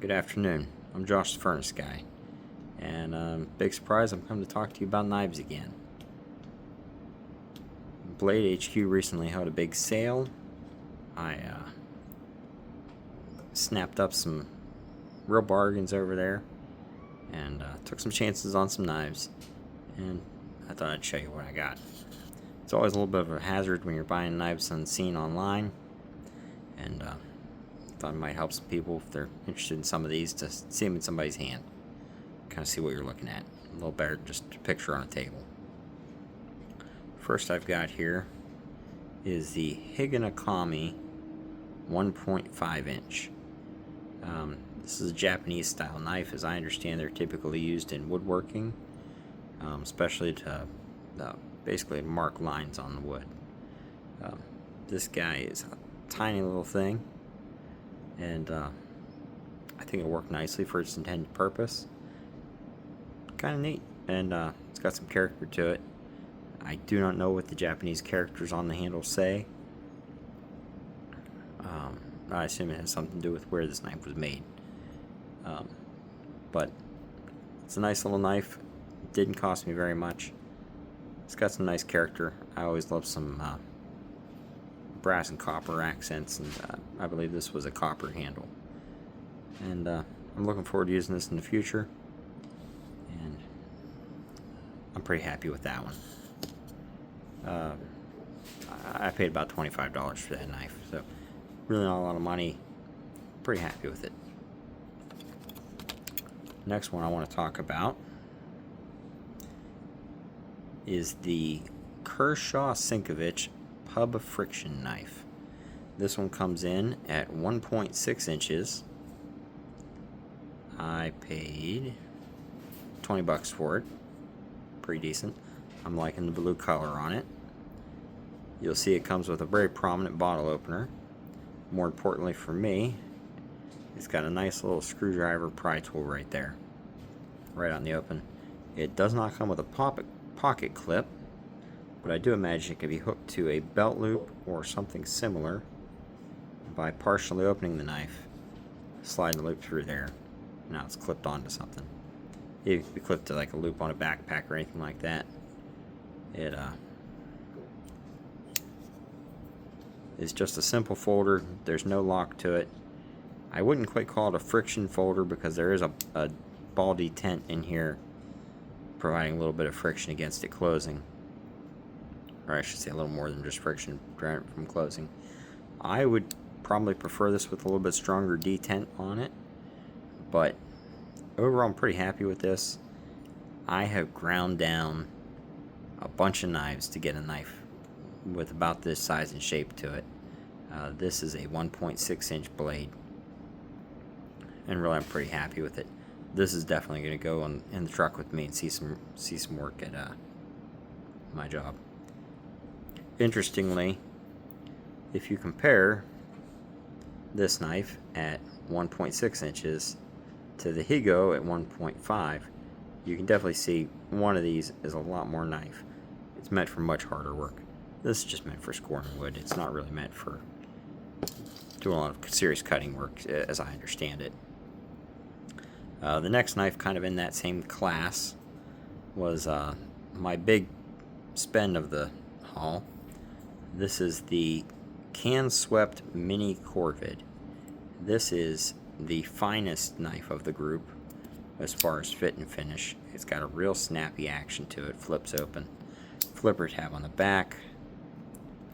Good afternoon. I'm Josh the Furnace Guy, and big surprise, I'm coming to talk to you about knives again. Blade HQ recently held a big sale. I snapped up some real bargains over there, and took some chances on some knives, and I thought I'd show you what I got. It's always a little bit of a hazard when you're buying knives unseen online, and thought it might help some people if they're interested in some of these to see them in somebody's hand. Kind of see what you're looking at. A little better than just a picture on a table. First I've got here is the Higanakami 1.5 inch. This is a Japanese style knife. As I understand, they're typically used in woodworking, especially to basically mark lines on the wood. This guy is a tiny little thing, and I think it'll work nicely for its intended purpose. Kind of neat, and it's got some character to it. I do not know what the Japanese characters on the handle say. I assume it has something to do with where this knife was made. But it's a nice little knife. It didn't cost me very much. It's got some nice character. I always love some brass and copper accents, and I believe this was a copper handle. And I'm looking forward to using this in the future, and I'm pretty happy with that one. I paid about $25 for that knife, so really not a lot of money. Pretty happy with it. Next one I want to talk about is the Kershaw Sinkovich Pub Friction Knife. This one comes in at 1.6 inches. I paid $20 for it. Pretty decent. I'm liking the blue color on it. You'll see it comes with a very prominent bottle opener. More importantly for me, it's got a nice little screwdriver pry tool right there, right on the open. It does not come with a pocket clip, but I do imagine it could be hooked to a belt loop or something similar by partially opening the knife, sliding the loop through there. Now it's clipped onto something. It could be clipped to like a loop on a backpack or anything like that. It's just a simple folder. There's no lock to it. I wouldn't quite call it a friction folder because there is a ball detent in here providing a little bit of friction against it closing. Or I should say a little more than just friction from closing. I would probably prefer this with a little bit stronger detent on it, but overall I'm pretty happy with this. I have ground down a bunch of knives to get a knife with about this size and shape to it. This is a 1.6 inch blade, and really I'm pretty happy with it. This is definitely going to go in the truck with me and see some work at my job. Interestingly, if you compare this knife at 1.6 inches to the Higo at 1.5, you can definitely see one of these is a lot more knife. It's meant for much harder work. This is just meant for scoring wood. It's not really meant for doing a lot of serious cutting work, as I understand it. The next knife, kind of in that same class, was my big spend of the haul. This is the Can-Swept Mini Corvid. This is the finest knife of the group as far as fit and finish. It's got a real snappy action to it. Flips open. Flipper tab on the back.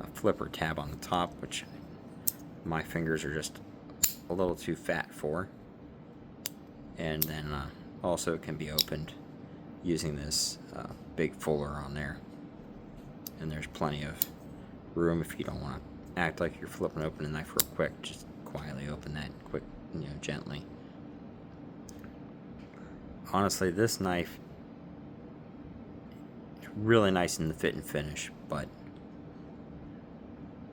A flipper tab on the top, which my fingers are just a little too fat for. And then also it can be opened using this big fuller on there. And there's plenty of room if you don't want to act like you're flipping open a knife real quick. Just quietly open that quick, gently. Honestly, this knife is really nice in the fit and finish, but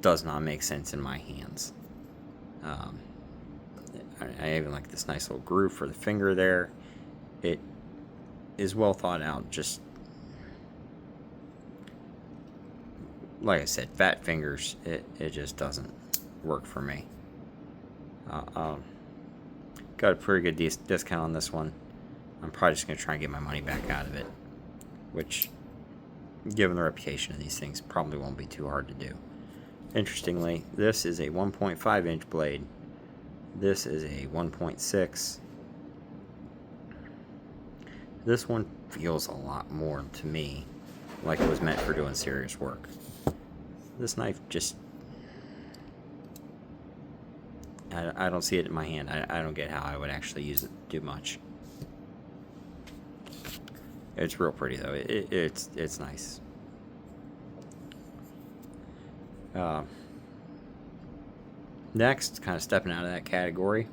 does not make sense in my hands. I even like this nice little groove for the finger there. It is well thought out. Just like I said, fat fingers, it just doesn't work for me. got a pretty good discount on this one. I'm probably just going to try and get my money back out of it, which, given the reputation of these things, probably won't be too hard to do. Interestingly, this is a 1.5 inch blade. This is a 1.6. This one feels a lot more to me like it was meant for doing serious work. This knife just, I don't see it in my hand. I don't get how I would actually use it to do much. It's real pretty though. It's nice. Next, kind of stepping out of that category,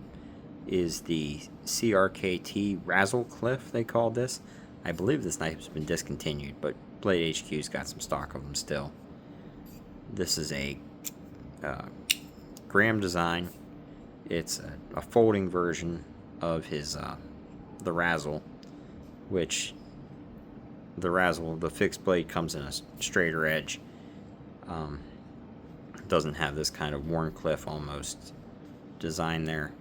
is the CRKT Razzle Cliff, they call this. I believe this knife has been discontinued, but Blade HQ's got some stock of them still. This is a Graham design. It's a folding version of his the Razzle, which the Razzle, the fixed blade, comes in a straighter edge. Doesn't have this kind of Wharncliffe almost design there.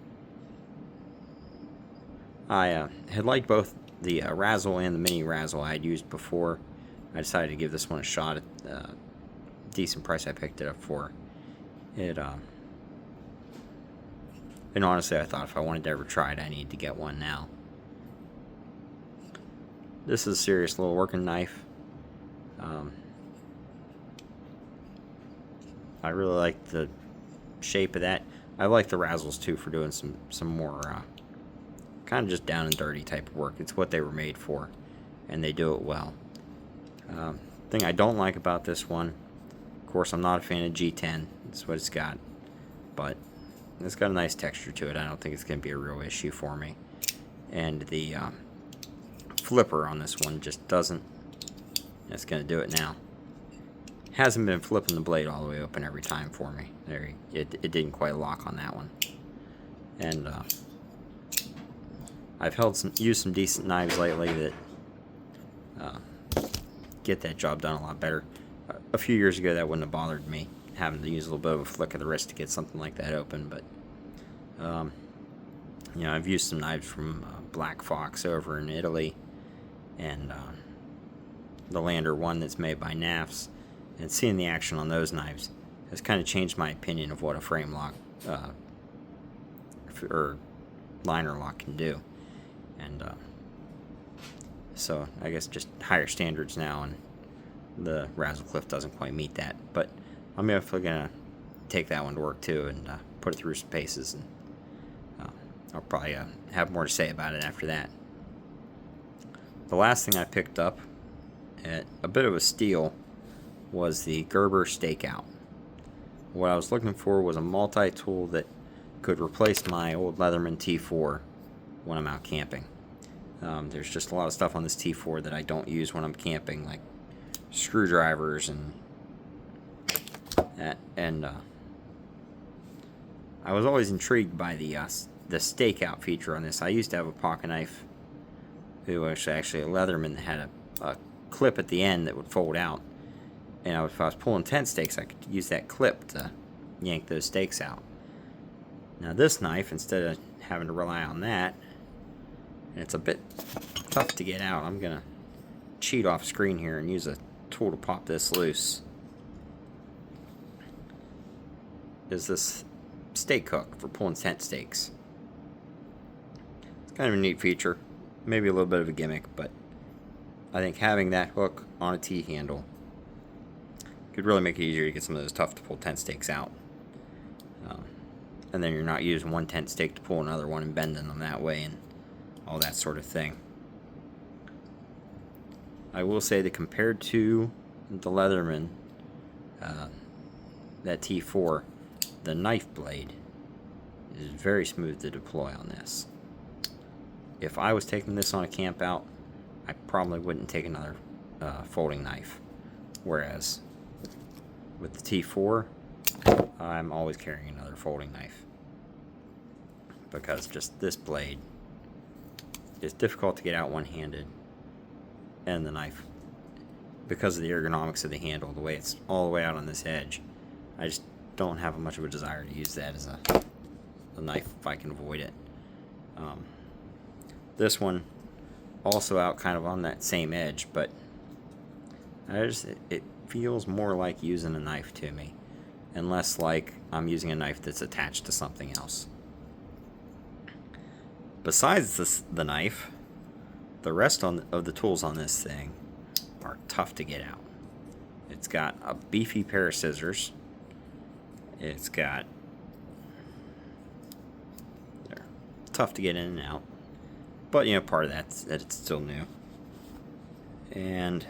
I had liked both the Razzle and the Mini Razzle I had used before. I decided to give this one a shot at the decent price I picked it up for. And honestly, I thought if I wanted to ever try it, I need to get one now. This is a serious little working knife. I really like the shape of that. I like the Razzles too for doing some more kind of just down and dirty type of work. It's what they were made for, and they do it well. Thing I don't like about this one, of course, I'm not a fan of G10. That's what it's got, but it's got a nice texture to it. I don't think it's going to be a real issue for me. And the flipper on this one just doesn't. It's going to do it now. Hasn't been flipping the blade all the way open every time for me. It didn't quite lock on that one. And I've used some decent knives lately that get that job done a lot better. A few years ago, that wouldn't have bothered me, having to use a little bit of a flick of the wrist to get something like that open. But you know, I've used some knives from Black Fox over in Italy, and the Lander one that's made by NAFS. And seeing the action on those knives has kind of changed my opinion of what a frame lock or liner lock can do. And so I guess just higher standards now, and the Razzle Cliff doesn't quite meet that. But I'm definitely going to take that one to work too and put it through some paces. And I'll probably have more to say about it after that. The last thing I picked up at a bit of a steal was the Gerber Stakeout. What I was looking for was a multi-tool that could replace my old Leatherman T4 when I'm out camping. There's just a lot of stuff on this T4 that I don't use when I'm camping, like screwdrivers and that. And I was always intrigued by the stakeout feature on this. I used to have a pocket knife. It was actually a Leatherman that had a clip at the end that would fold out. And if I was pulling tent stakes, I could use that clip to yank those stakes out. Now this knife, instead of having to rely on that, and it's a bit tough to get out, I'm going to cheat off screen here and use a tool to pop this loose. Is this stake hook for pulling tent stakes. It's kind of a neat feature. Maybe a little bit of a gimmick, but I think having that hook on a T-handle could really make it easier to get some of those tough to pull tent stakes out. And then you're not using one tent stake to pull another one and bending them that way and all that sort of thing. I will say that compared to the Leatherman, that T4, the knife blade is very smooth to deploy on this. If I was taking this on a camp out, I probably wouldn't take another folding knife. Whereas with the T4, I'm always carrying another folding knife, because just this blade is difficult to get out one-handed, and the knife, because of the ergonomics of the handle, the way it's all the way out on this edge, I just don't have much of a desire to use that as a knife if I can avoid it. This one also out kind of on that same edge, but it feels more like using a knife to me, and less like I'm using a knife that's attached to something else. Besides the knife, the rest of the tools on this thing are tough to get out. It's got a beefy pair of scissors. It's got, they're tough to get in and out, but you know, part of that's that it's still new. And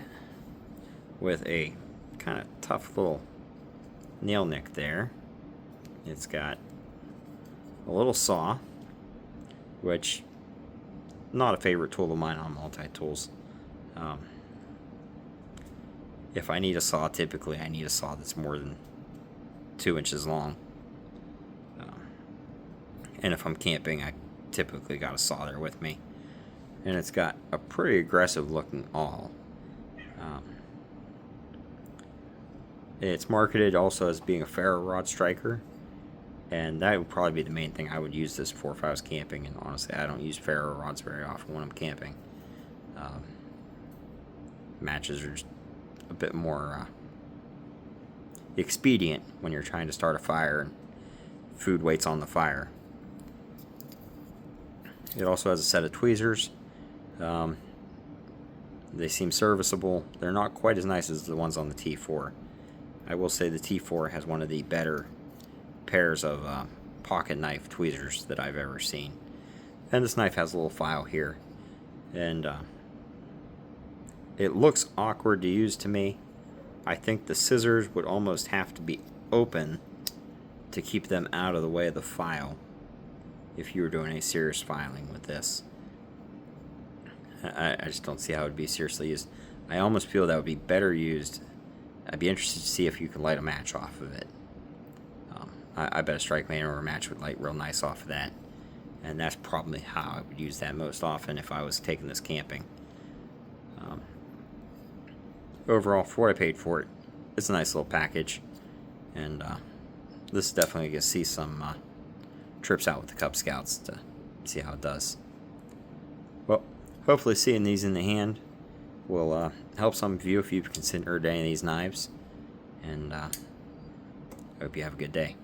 with a kind of tough little nail nick there, it's got a little saw, which not a favorite tool of mine on multi-tools. If I need a saw, typically I need a saw that's more than 2 inches long. And if I'm camping, I typically got a saw there with me. And it's got a pretty aggressive looking awl. It's marketed also as being a ferro rod striker, and that would probably be the main thing I would use this for if I was camping. And honestly, I don't use ferro rods very often when I'm camping. Matches are just a bit more expedient when you're trying to start a fire and food waits on the fire. It also has a set of tweezers. They seem serviceable. They're not quite as nice as the ones on the T4. I will say the T4 has one of the better pairs of pocket knife tweezers that I've ever seen. And this knife has a little file here, and it looks awkward to use to me. I think the scissors would almost have to be open to keep them out of the way of the file if you were doing any serious filing with this. I just don't see how it would be seriously used. I almost feel that would be better used. I'd be interested to see if you could light a match off of it. I bet a strike lantern or a match would light real nice off of that. And that's probably how I would use that most often if I was taking this camping. Overall, for what I paid for it, it's a nice little package. And this is definitely going to see some trips out with the Cub Scouts to see how it does. Well, hopefully seeing these in the hand will help some of you if you've considered any of these knives. And I hope you have a good day.